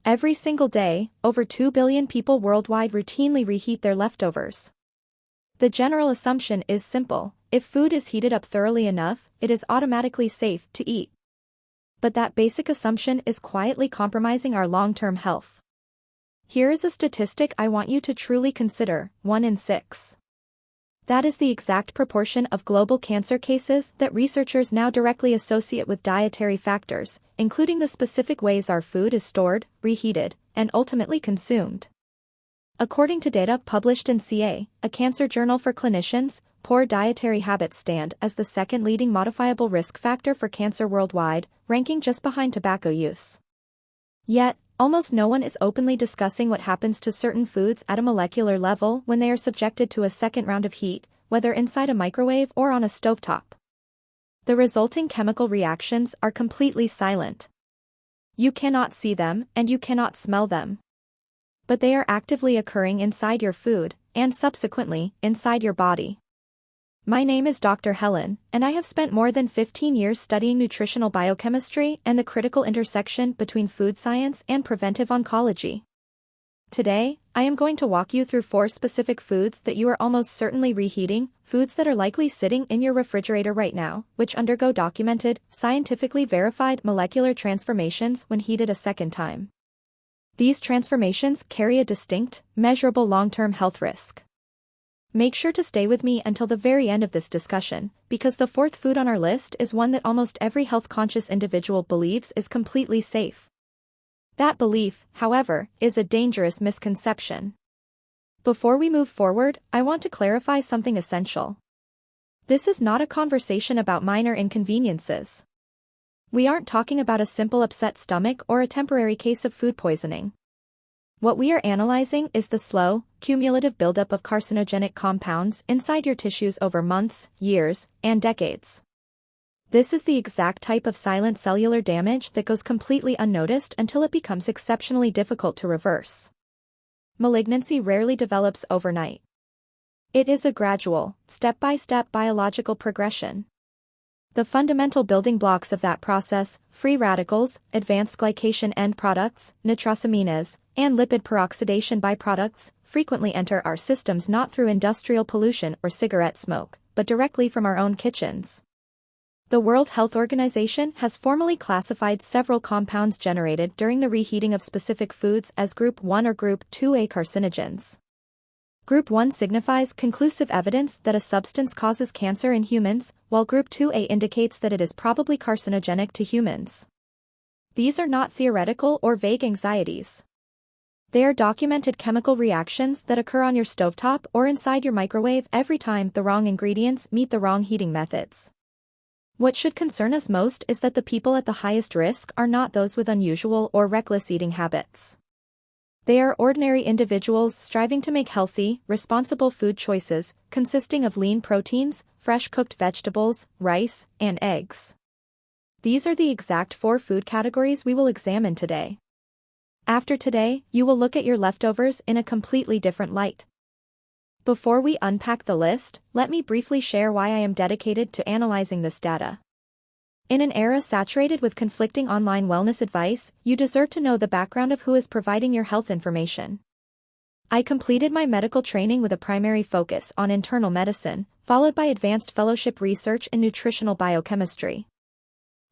Every single day, over 2 billion people worldwide routinely reheat their leftovers. The general assumption is simple: if food is heated up thoroughly enough, it is automatically safe to eat. But that basic assumption is quietly compromising our long-term health. Here is a statistic I want you to truly consider: 1 in 6. That is the exact proportion of global cancer cases that researchers now directly associate with dietary factors, including the specific ways our food is stored, reheated, and ultimately consumed. According to data published in CA, a cancer journal for clinicians, poor dietary habits stand as the second leading modifiable risk factor for cancer worldwide, ranking just behind tobacco use. Yet, almost no one is openly discussing what happens to certain foods at a molecular level when they are subjected to a second round of heat, whether inside a microwave or on a stovetop. The resulting chemical reactions are completely silent. You cannot see them, and you cannot smell them. But they are actively occurring inside your food, and subsequently, inside your body. My name is Dr. Helen, and I have spent more than 15 years studying nutritional biochemistry and the critical intersection between food science and preventive oncology. Today, I am going to walk you through 4 specific foods that you are almost certainly reheating, foods that are likely sitting in your refrigerator right now, which undergo documented, scientifically verified molecular transformations when heated a second time. These transformations carry a distinct, measurable long-term health risk. Make sure to stay with me until the very end of this discussion, because the 4th food on our list is one that almost every health-conscious individual believes is completely safe. That belief, however, is a dangerous misconception. Before we move forward, I want to clarify something essential. This is not a conversation about minor inconveniences. We aren't talking about a simple upset stomach or a temporary case of food poisoning. What we are analyzing is the slow, cumulative buildup of carcinogenic compounds inside your tissues over months, years, and decades. This is the exact type of silent cellular damage that goes completely unnoticed until it becomes exceptionally difficult to reverse. Malignancy rarely develops overnight. It is a gradual, step-by-step biological progression. The fundamental building blocks of that process, free radicals, advanced glycation end products, nitrosamines, and lipid peroxidation byproducts, frequently enter our systems not through industrial pollution or cigarette smoke, but directly from our own kitchens. The World Health Organization has formally classified several compounds generated during the reheating of specific foods as Group 1 or Group 2A carcinogens. Group 1 signifies conclusive evidence that a substance causes cancer in humans, while Group 2A indicates that it is probably carcinogenic to humans. These are not theoretical or vague anxieties. They are documented chemical reactions that occur on your stovetop or inside your microwave every time the wrong ingredients meet the wrong heating methods. What should concern us most is that the people at the highest risk are not those with unusual or reckless eating habits. They are ordinary individuals striving to make healthy, responsible food choices, consisting of lean proteins, fresh cooked vegetables, rice, and eggs. These are the exact 4 food categories we will examine today. After today, you will look at your leftovers in a completely different light. Before we unpack the list, let me briefly share why I am dedicated to analyzing this data. In an era saturated with conflicting online wellness advice, you deserve to know the background of who is providing your health information. I completed my medical training with a primary focus on internal medicine, followed by advanced fellowship research in nutritional biochemistry.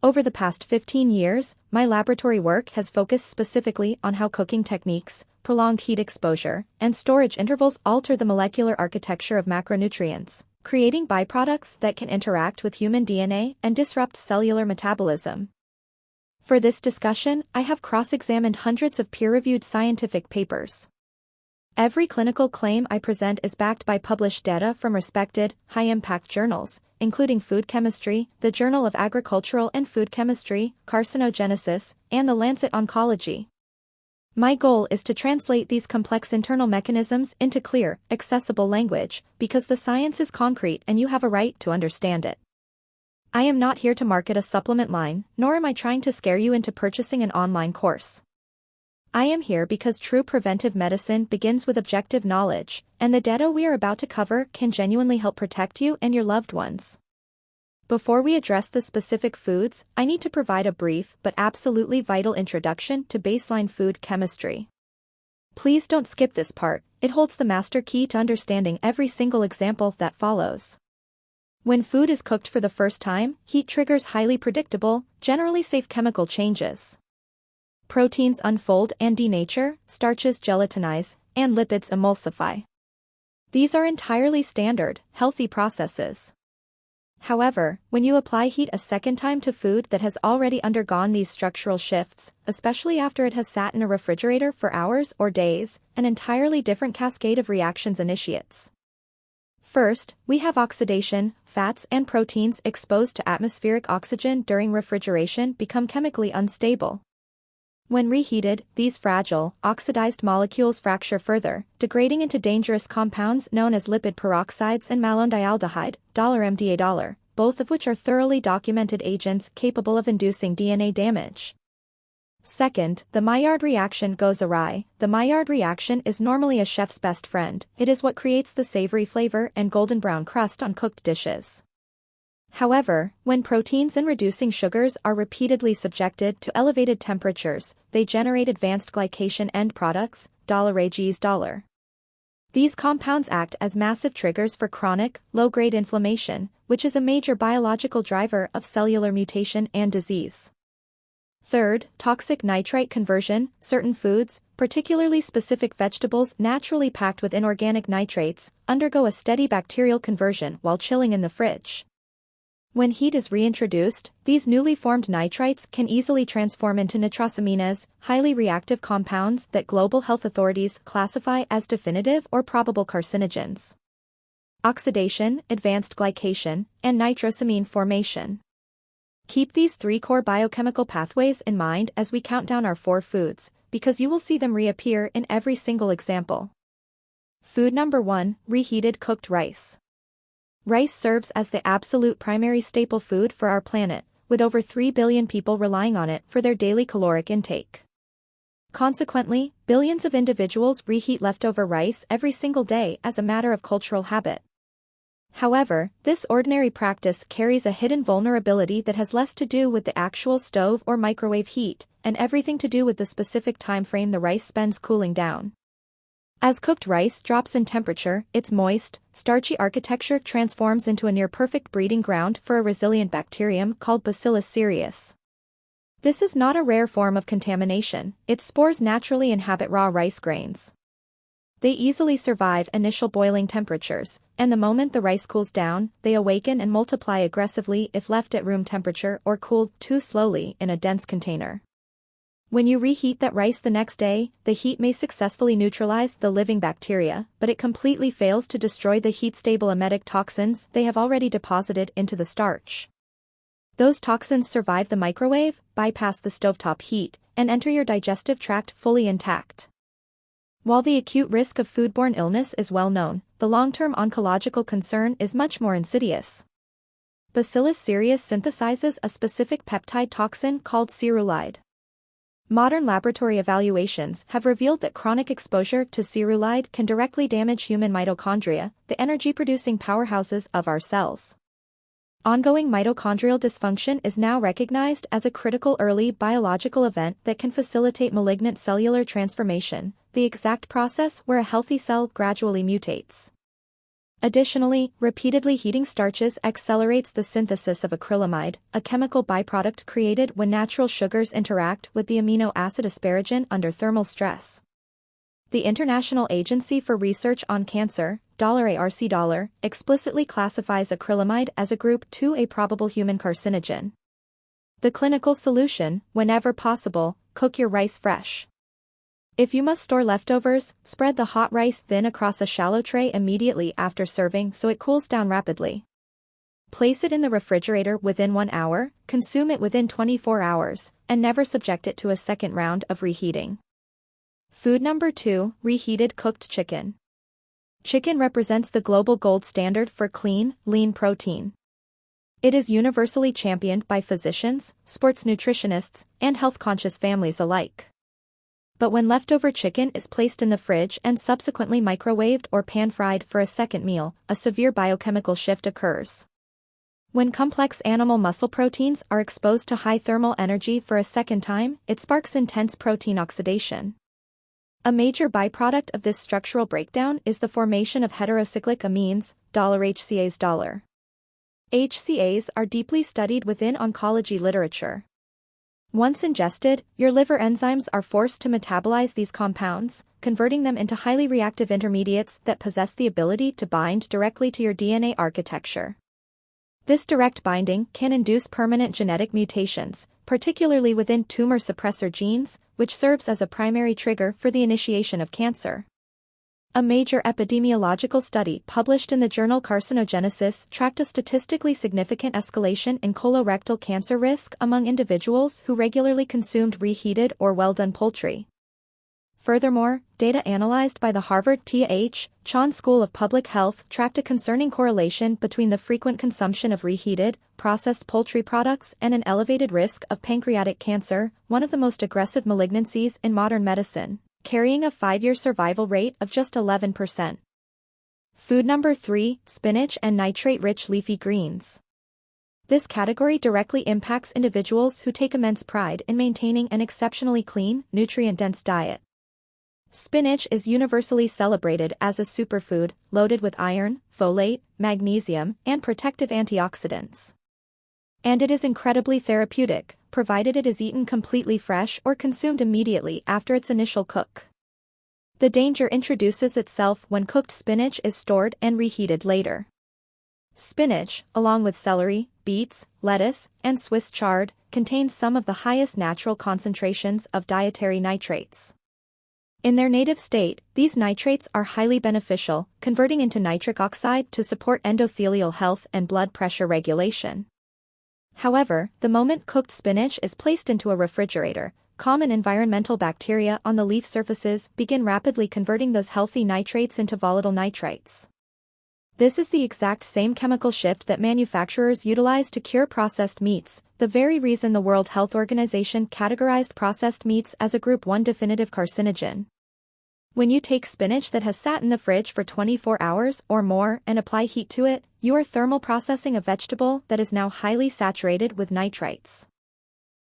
Over the past 15 years, my laboratory work has focused specifically on how cooking techniques, prolonged heat exposure, and storage intervals alter the molecular architecture of macronutrients, creating byproducts that can interact with human DNA and disrupt cellular metabolism. For this discussion, I have cross-examined hundreds of peer-reviewed scientific papers. Every clinical claim I present is backed by published data from respected, high-impact journals, including Food Chemistry, the Journal of Agricultural and Food Chemistry, Carcinogenesis, and the Lancet Oncology. My goal is to translate these complex internal mechanisms into clear, accessible language, because the science is concrete and you have a right to understand it. I am not here to market a supplement line, nor am I trying to scare you into purchasing an online course. I am here because true preventive medicine begins with objective knowledge, and the data we are about to cover can genuinely help protect you and your loved ones. Before we address the specific foods, I need to provide a brief but absolutely vital introduction to baseline food chemistry. Please don't skip this part, it holds the master key to understanding every single example that follows. When food is cooked for the first time, heat triggers highly predictable, generally safe chemical changes. Proteins unfold and denature, starches gelatinize, and lipids emulsify. These are entirely standard, healthy processes. However, when you apply heat a second time to food that has already undergone these structural shifts, especially after it has sat in a refrigerator for hours or days, an entirely different cascade of reactions initiates. First, we have oxidation. Fats and proteins exposed to atmospheric oxygen during refrigeration become chemically unstable. When reheated, these fragile, oxidized molecules fracture further, degrading into dangerous compounds known as lipid peroxides and malondialdehyde, $MDA, both of which are thoroughly documented agents capable of inducing DNA damage. Second, the Maillard reaction goes awry. The Maillard reaction is normally a chef's best friend. It is what creates the savory flavor and golden brown crust on cooked dishes. However, when proteins and reducing sugars are repeatedly subjected to elevated temperatures, they generate advanced glycation end products, $AGs. These compounds act as massive triggers for chronic, low-grade inflammation, which is a major biological driver of cellular mutation and disease. Third, toxic nitrite conversion. Certain foods, particularly specific vegetables naturally packed with inorganic nitrates, undergo a steady bacterial conversion while chilling in the fridge. When heat is reintroduced, these newly formed nitrites can easily transform into nitrosamines, highly reactive compounds that global health authorities classify as definitive or probable carcinogens. Oxidation, advanced glycation, and nitrosamine formation. Keep these three core biochemical pathways in mind as we count down our 4 foods, because you will see them reappear in every single example. Food number 1, reheated cooked rice. Rice serves as the absolute primary staple food for our planet, with over 3 billion people relying on it for their daily caloric intake. Consequently, billions of individuals reheat leftover rice every single day as a matter of cultural habit. However, this ordinary practice carries a hidden vulnerability that has less to do with the actual stove or microwave heat, and everything to do with the specific time frame the rice spends cooling down. As cooked rice drops in temperature, its moist, starchy architecture transforms into a near-perfect breeding ground for a resilient bacterium called Bacillus cereus. This is not a rare form of contamination. Its spores naturally inhabit raw rice grains. They easily survive initial boiling temperatures, and the moment the rice cools down, they awaken and multiply aggressively if left at room temperature or cooled too slowly in a dense container. When you reheat that rice the next day, the heat may successfully neutralize the living bacteria, but it completely fails to destroy the heat-stable emetic toxins they have already deposited into the starch. Those toxins survive the microwave, bypass the stovetop heat, and enter your digestive tract fully intact. While the acute risk of foodborne illness is well known, the long-term oncological concern is much more insidious. Bacillus cereus synthesizes a specific peptide toxin called cerulide. Modern laboratory evaluations have revealed that chronic exposure to cerulide can directly damage human mitochondria, the energy-producing powerhouses of our cells. Ongoing mitochondrial dysfunction is now recognized as a critical early biological event that can facilitate malignant cellular transformation, the exact process where a healthy cell gradually mutates. Additionally, repeatedly heating starches accelerates the synthesis of acrylamide, a chemical byproduct created when natural sugars interact with the amino acid asparagine under thermal stress. The International Agency for Research on Cancer, $ARC, explicitly classifies acrylamide as a Group 2A probable human carcinogen. The clinical solution, whenever possible, cook your rice fresh. If you must store leftovers, spread the hot rice thin across a shallow tray immediately after serving so it cools down rapidly. Place it in the refrigerator within 1 hour, consume it within 24 hours, and never subject it to a second round of reheating. Food number 2, reheated cooked chicken. Chicken represents the global gold standard for clean, lean protein. It is universally championed by physicians, sports nutritionists, and health-conscious families alike. But when leftover chicken is placed in the fridge and subsequently microwaved or pan-fried for a second meal, a severe biochemical shift occurs. When complex animal muscle proteins are exposed to high thermal energy for a second time, it sparks intense protein oxidation. A major byproduct of this structural breakdown is the formation of heterocyclic amines, $HCAs. HCAs are deeply studied within oncology literature. Once ingested, your liver enzymes are forced to metabolize these compounds, converting them into highly reactive intermediates that possess the ability to bind directly to your DNA architecture. This direct binding can induce permanent genetic mutations, particularly within tumor suppressor genes, which serves as a primary trigger for the initiation of cancer. A major epidemiological study published in the journal Carcinogenesis tracked a statistically significant escalation in colorectal cancer risk among individuals who regularly consumed reheated or well-done poultry. Furthermore, data analyzed by the Harvard T.H. Chan School of Public Health tracked a concerning correlation between the frequent consumption of reheated, processed poultry products and an elevated risk of pancreatic cancer, one of the most aggressive malignancies in modern medicine, carrying a 5-year survival rate of just 11%. Food number 3, spinach and nitrate-rich leafy greens. This category directly impacts individuals who take immense pride in maintaining an exceptionally clean, nutrient-dense diet. Spinach is universally celebrated as a superfood, loaded with iron, folate, magnesium, and protective antioxidants. And it is incredibly therapeutic, provided it is eaten completely fresh or consumed immediately after its initial cook. The danger introduces itself when cooked spinach is stored and reheated later. Spinach, along with celery, beets, lettuce, and Swiss chard, contains some of the highest natural concentrations of dietary nitrates. In their native state, these nitrates are highly beneficial, converting into nitric oxide to support endothelial health and blood pressure regulation. However, the moment cooked spinach is placed into a refrigerator, common environmental bacteria on the leaf surfaces begin rapidly converting those healthy nitrates into volatile nitrites. This is the exact same chemical shift that manufacturers utilize to cure processed meats, the very reason the World Health Organization categorized processed meats as a Group 1 definitive carcinogen. When you take spinach that has sat in the fridge for 24 hours or more and apply heat to it, you are thermal processing a vegetable that is now highly saturated with nitrites.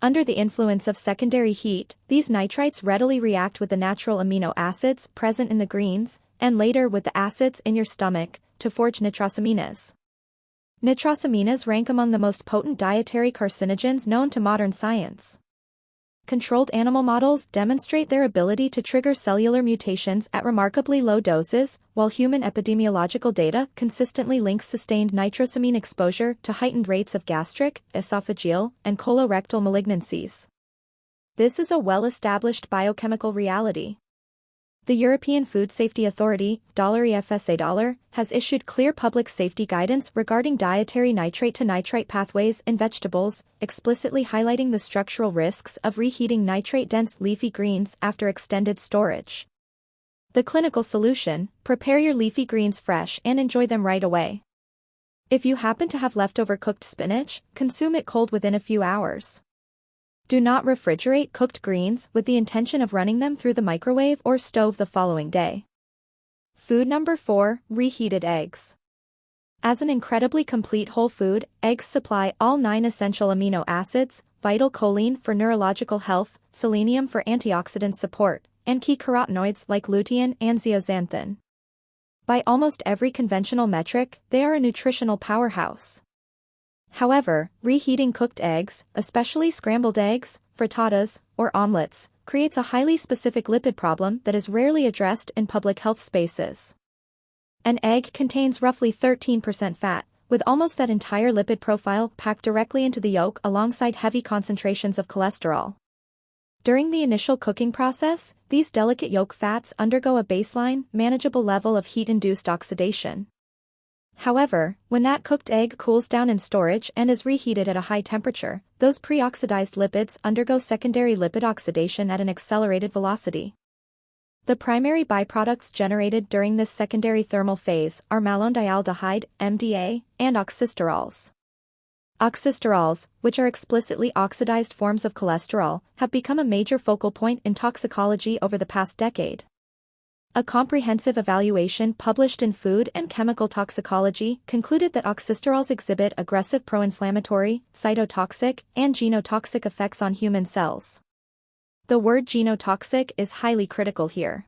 Under the influence of secondary heat, these nitrites readily react with the natural amino acids present in the greens, and later with the acids in your stomach, to forge nitrosamines. Nitrosamines rank among the most potent dietary carcinogens known to modern science. Controlled animal models demonstrate their ability to trigger cellular mutations at remarkably low doses, while human epidemiological data consistently links sustained nitrosamine exposure to heightened rates of gastric, esophageal, and colorectal malignancies. This is a well-established biochemical reality. The European Food Safety Authority, EFSA, has issued clear public safety guidance regarding dietary nitrate-to-nitrite pathways in vegetables, explicitly highlighting the structural risks of reheating nitrate-dense leafy greens after extended storage. The clinical solution: prepare your leafy greens fresh and enjoy them right away. If you happen to have leftover cooked spinach, consume it cold within a few hours. Do not refrigerate cooked greens with the intention of running them through the microwave or stove the following day. Food number 4, reheated eggs. As an incredibly complete whole food, eggs supply all 9 essential amino acids, vital choline for neurological health, selenium for antioxidant support, and key carotenoids like lutein and zeaxanthin. By almost every conventional metric, they are a nutritional powerhouse. However, reheating cooked eggs, especially scrambled eggs, frittatas, or omelets, creates a highly specific lipid problem that is rarely addressed in public health spaces. An egg contains roughly 13% fat, with almost that entire lipid profile packed directly into the yolk alongside heavy concentrations of cholesterol. During the initial cooking process, these delicate yolk fats undergo a baseline, manageable level of heat-induced oxidation. However, when that cooked egg cools down in storage and is reheated at a high temperature, those pre-oxidized lipids undergo secondary lipid oxidation at an accelerated velocity. The primary byproducts generated during this secondary thermal phase are malondialdehyde, MDA, and oxysterols. Oxysterols, which are explicitly oxidized forms of cholesterol, have become a major focal point in toxicology over the past decade. A comprehensive evaluation published in Food and Chemical Toxicology concluded that oxysterols exhibit aggressive pro-inflammatory, cytotoxic, and genotoxic effects on human cells. The word genotoxic is highly critical here.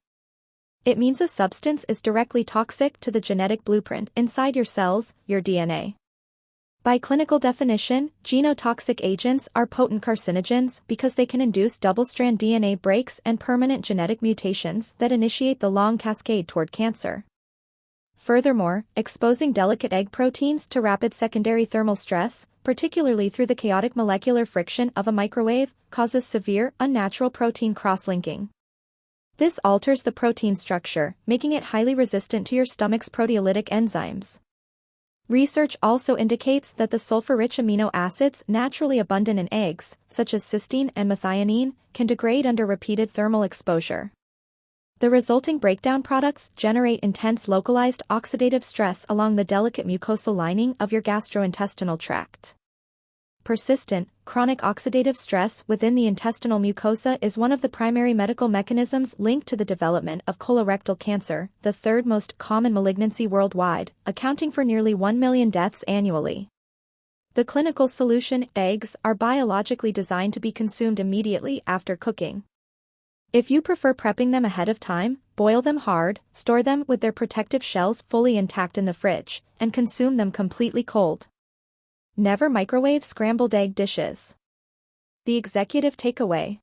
It means a substance is directly toxic to the genetic blueprint inside your cells, your DNA. By clinical definition, genotoxic agents are potent carcinogens because they can induce double-strand DNA breaks and permanent genetic mutations that initiate the long cascade toward cancer. Furthermore, exposing delicate egg proteins to rapid secondary thermal stress, particularly through the chaotic molecular friction of a microwave, causes severe, unnatural protein cross-linking. This alters the protein structure, making it highly resistant to your stomach's proteolytic enzymes. Research also indicates that the sulfur-rich amino acids naturally abundant in eggs, such as cysteine and methionine, can degrade under repeated thermal exposure. The resulting breakdown products generate intense localized oxidative stress along the delicate mucosal lining of your gastrointestinal tract. Persistent, chronic oxidative stress within the intestinal mucosa is one of the primary medical mechanisms linked to the development of colorectal cancer, the third most common malignancy worldwide, accounting for nearly 1 million deaths annually. The clinical solution: eggs are biologically designed to be consumed immediately after cooking. If you prefer prepping them ahead of time, boil them hard, store them with their protective shells fully intact in the fridge, and consume them completely cold. Never microwave scrambled egg dishes. The executive takeaway.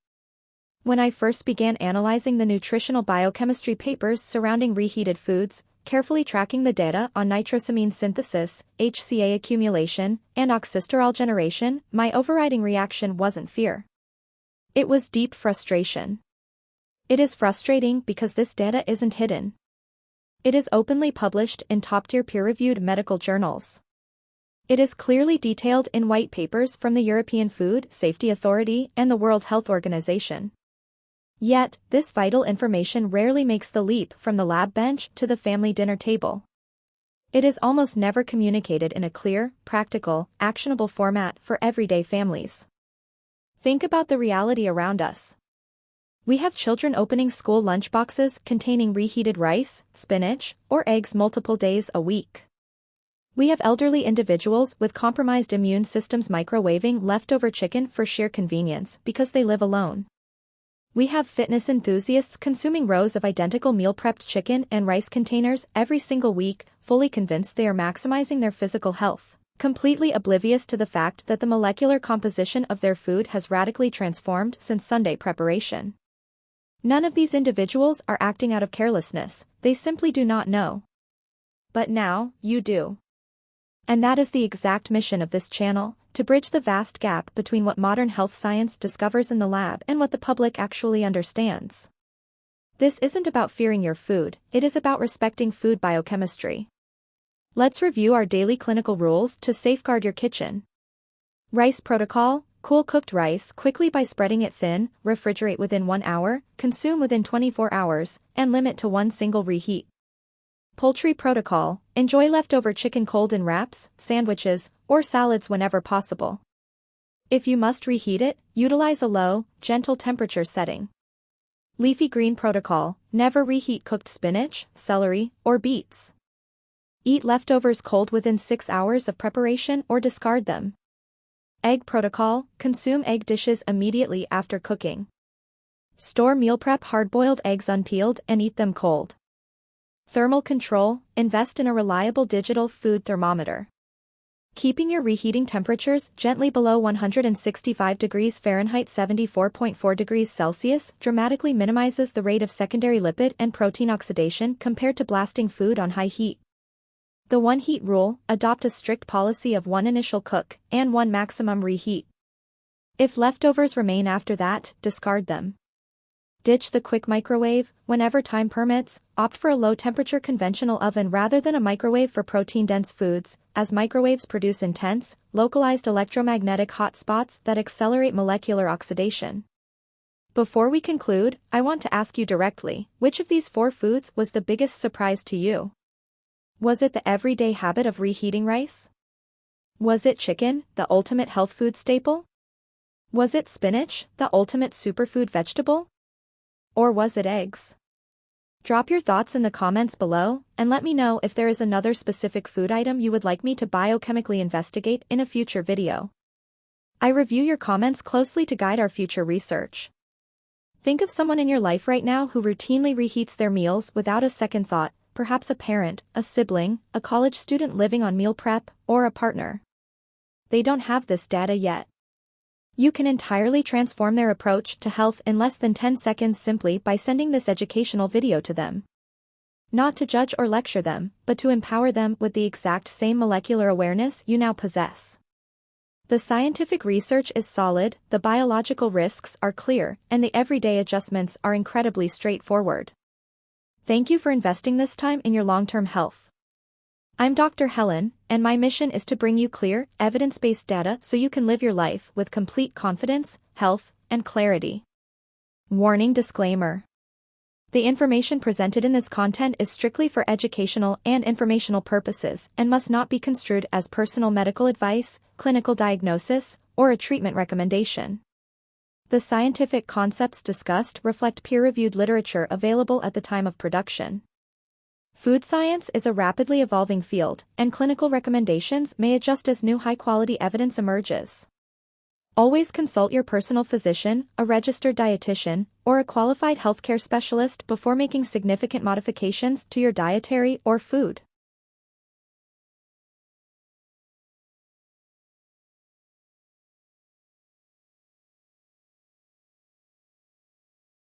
When I first began analyzing the nutritional biochemistry papers surrounding reheated foods, carefully tracking the data on nitrosamine synthesis, HCA accumulation, and oxysterol generation, my overriding reaction wasn't fear. It was deep frustration. It is frustrating because this data isn't hidden. It is openly published in top-tier peer-reviewed medical journals. It is clearly detailed in white papers from the European Food Safety Authority and the World Health Organization. Yet, this vital information rarely makes the leap from the lab bench to the family dinner table. It is almost never communicated in a clear, practical, actionable format for everyday families. Think about the reality around us. We have children opening school lunchboxes containing reheated rice, spinach, or eggs multiple days a week. We have elderly individuals with compromised immune systems microwaving leftover chicken for sheer convenience because they live alone. We have fitness enthusiasts consuming rows of identical meal-prepped chicken and rice containers every single week, fully convinced they are maximizing their physical health, completely oblivious to the fact that the molecular composition of their food has radically transformed since Sunday preparation. None of these individuals are acting out of carelessness, they simply do not know. But now, you do. And that is the exact mission of this channel, to bridge the vast gap between what modern health science discovers in the lab and what the public actually understands. This isn't about fearing your food, it is about respecting food biochemistry. Let's review our daily clinical rules to safeguard your kitchen. Rice protocol: cool cooked rice quickly by spreading it thin, refrigerate within 1 hour, consume within 24 hours, and limit to one single reheat. Poultry protocol: enjoy leftover chicken cold in wraps, sandwiches, or salads whenever possible. If you must reheat it, utilize a low, gentle temperature setting. Leafy green protocol: never reheat cooked spinach, celery, or beets. Eat leftovers cold within 6 hours of preparation or discard them. Egg protocol: consume egg dishes immediately after cooking. Store meal prep hard-boiled eggs unpeeled and eat them cold. Thermal control: invest in a reliable digital food thermometer. Keeping your reheating temperatures gently below 165 degrees Fahrenheit 74.4 degrees Celsius dramatically minimizes the rate of secondary lipid and protein oxidation compared to blasting food on high heat. The one heat rule: adopt a strict policy of 1 initial cook and 1 maximum reheat. If leftovers remain after that, discard them. Ditch the quick microwave. Whenever time permits, opt for a low-temperature conventional oven rather than a microwave for protein-dense foods, as microwaves produce intense, localized electromagnetic hotspots that accelerate molecular oxidation. Before we conclude, I want to ask you directly, which of these 4 foods was the biggest surprise to you? Was it the everyday habit of reheating rice? Was it chicken, the ultimate health food staple? Was it spinach, the ultimate superfood vegetable? Or was it eggs? Drop your thoughts in the comments below, and let me know if there is another specific food item you would like me to biochemically investigate in a future video. I review your comments closely to guide our future research. Think of someone in your life right now who routinely reheats their meals without a second thought, perhaps a parent, a sibling, a college student living on meal prep, or a partner. They don't have this data yet. You can entirely transform their approach to health in less than 10 seconds simply by sending this educational video to them. Not to judge or lecture them, but to empower them with the exact same molecular awareness you now possess. The scientific research is solid, the biological risks are clear, and the everyday adjustments are incredibly straightforward. Thank you for investing this time in your long-term health. I'm Dr. Helen, and my mission is to bring you clear, evidence-based data so you can live your life with complete confidence, health, and clarity. Warning disclaimer. The information presented in this content is strictly for educational and informational purposes and must not be construed as personal medical advice, clinical diagnosis, or a treatment recommendation. The scientific concepts discussed reflect peer-reviewed literature available at the time of production. Food science is a rapidly evolving field, and clinical recommendations may adjust as new high-quality evidence emerges. Always consult your personal physician, a registered dietitian, or a qualified healthcare specialist before making significant modifications to your dietary or food.